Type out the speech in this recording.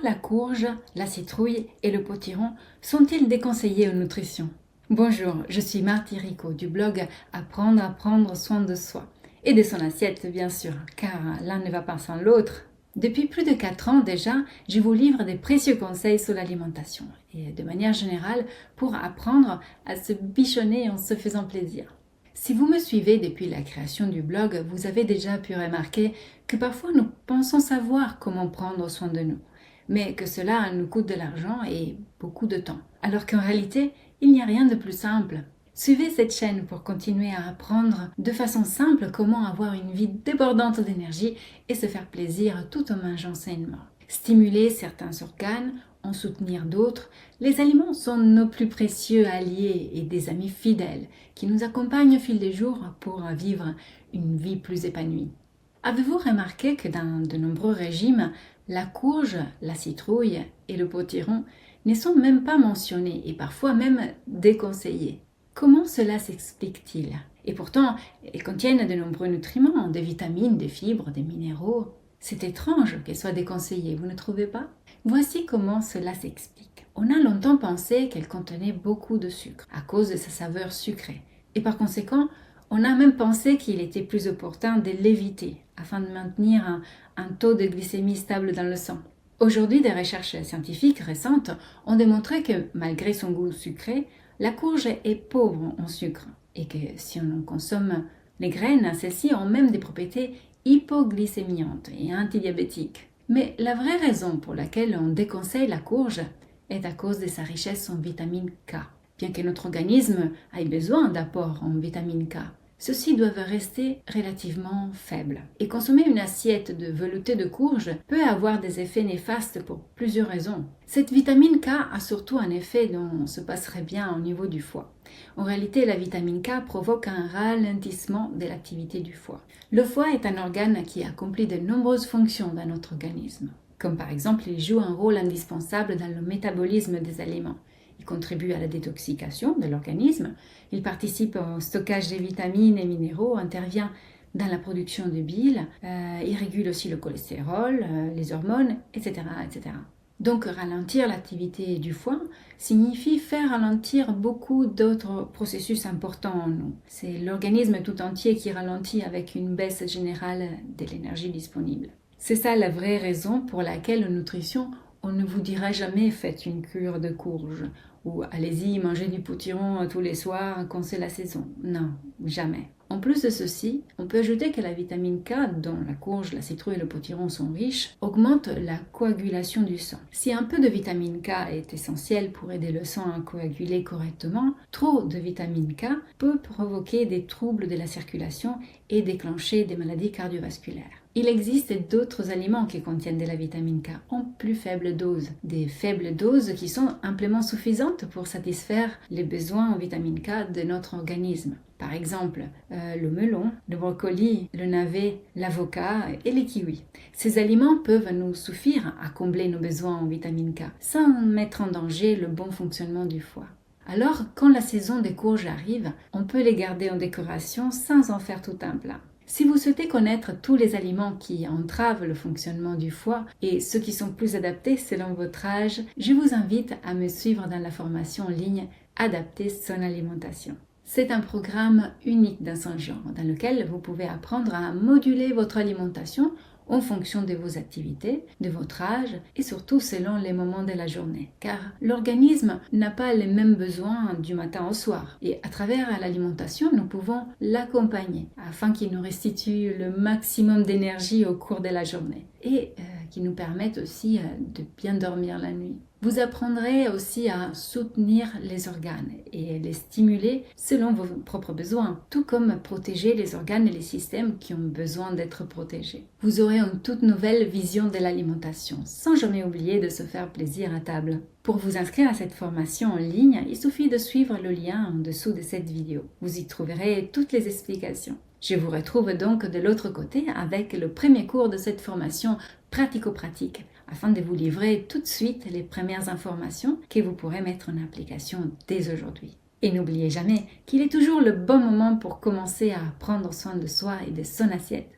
la courge, la citrouille et le potiron sont-ils déconseillés en nutrition? Bonjour, je suis Marty Rico du blog Apprendre à prendre soin de soi et de son assiette bien sûr, car l'un ne va pas sans l'autre. Depuis plus de 4 ans déjà, je vous livre des précieux conseils sur l'alimentation et de manière générale pour apprendre à se bichonner en se faisant plaisir. Si vous me suivez depuis la création du blog, vous avez déjà pu remarquer que parfois nous pensons savoir comment prendre soin de nous, mais que cela nous coûte de l'argent et beaucoup de temps. Alors qu'en réalité, il n'y a rien de plus simple. Suivez cette chaîne pour continuer à apprendre de façon simple comment avoir une vie débordante d'énergie et se faire plaisir tout en mangeant sainement. Stimuler certains organes, en soutenir d'autres, les aliments sont nos plus précieux alliés et des amis fidèles qui nous accompagnent au fil des jours pour vivre une vie plus épanouie. Avez-vous remarqué que dans de nombreux régimes, la courge, la citrouille et le potiron ne sont même pas mentionnés et parfois même déconseillés? Comment cela s'explique-t-il? Et pourtant, ils contiennent de nombreux nutriments, des vitamines, des fibres, des minéraux. C'est étrange qu'elles soient déconseillées, vous ne trouvez pas? Voici comment cela s'explique. On a longtemps pensé qu'elles contenaient beaucoup de sucre à cause de sa saveur sucrée. Et par conséquent, on a même pensé qu'il était plus opportun de l'éviter afin de maintenir un taux de glycémie stable dans le sang. Aujourd'hui, des recherches scientifiques récentes ont démontré que malgré son goût sucré, la courge est pauvre en sucre et que si on en consomme les graines, celles-ci ont même des propriétés hypoglycémiantes et antidiabétiques. Mais la vraie raison pour laquelle on déconseille la courge est à cause de sa richesse en vitamine K. Bien que notre organisme ait besoin d'apports en vitamine K, ceux-ci doivent rester relativement faibles. Et consommer une assiette de velouté de courge peut avoir des effets néfastes pour plusieurs raisons. Cette vitamine K a surtout un effet dont se passerait bien au niveau du foie. En réalité, la vitamine K provoque un ralentissement de l'activité du foie. Le foie est un organe qui accomplit de nombreuses fonctions dans notre organisme. Comme par exemple, il joue un rôle indispensable dans le métabolisme des aliments. Il contribue à la détoxication de l'organisme, il participe au stockage des vitamines et minéraux, intervient dans la production de bile, il régule aussi le cholestérol, les hormones, etc., etc. Donc ralentir l'activité du foie signifie faire ralentir beaucoup d'autres processus importants en nous. C'est l'organisme tout entier qui ralentit avec une baisse générale de l'énergie disponible. C'est ça la vraie raison pour laquelle en nutrition, on ne vous dira jamais faites une cure de courge ou allez-y manger du potiron tous les soirs quand c'est la saison. Non, jamais. En plus de ceci, on peut ajouter que la vitamine K, dont la courge, la citrouille et le potiron sont riches, augmente la coagulation du sang. Si un peu de vitamine K est essentiel pour aider le sang à coaguler correctement, trop de vitamine K peut provoquer des troubles de la circulation et déclencher des maladies cardiovasculaires. Il existe d'autres aliments qui contiennent de la vitamine K en plus faible dose. Des faibles doses qui sont amplement suffisantes pour satisfaire les besoins en vitamine K de notre organisme. Par exemple, le melon, le brocoli, le navet, l'avocat et les kiwis. Ces aliments peuvent nous suffire à combler nos besoins en vitamine K sans mettre en danger le bon fonctionnement du foie. Alors, quand la saison des courges arrive, on peut les garder en décoration sans en faire tout un plat. Si vous souhaitez connaître tous les aliments qui entravent le fonctionnement du foie et ceux qui sont plus adaptés selon votre âge, je vous invite à me suivre dans la formation en ligne Adapter son alimentation. C'est un programme unique dans son genre dans lequel vous pouvez apprendre à moduler votre alimentation en fonction de vos activités, de votre âge et surtout selon les moments de la journée. Car l'organisme n'a pas les mêmes besoins du matin au soir. Et à travers l'alimentation, nous pouvons l'accompagner afin qu'il nous restitue le maximum d'énergie au cours de la journée et qui nous permette aussi de bien dormir la nuit. Vous apprendrez aussi à soutenir les organes et les stimuler selon vos propres besoins, tout comme protéger les organes et les systèmes qui ont besoin d'être protégés. Vous aurez une toute nouvelle vision de l'alimentation, sans jamais oublier de se faire plaisir à table. Pour vous inscrire à cette formation en ligne, il suffit de suivre le lien en dessous de cette vidéo. Vous y trouverez toutes les explications. Je vous retrouve donc de l'autre côté avec le premier cours de cette formation pratico-pratique, afin de vous livrer tout de suite les premières informations que vous pourrez mettre en application dès aujourd'hui. Et n'oubliez jamais qu'il est toujours le bon moment pour commencer à prendre soin de soi et de son assiette.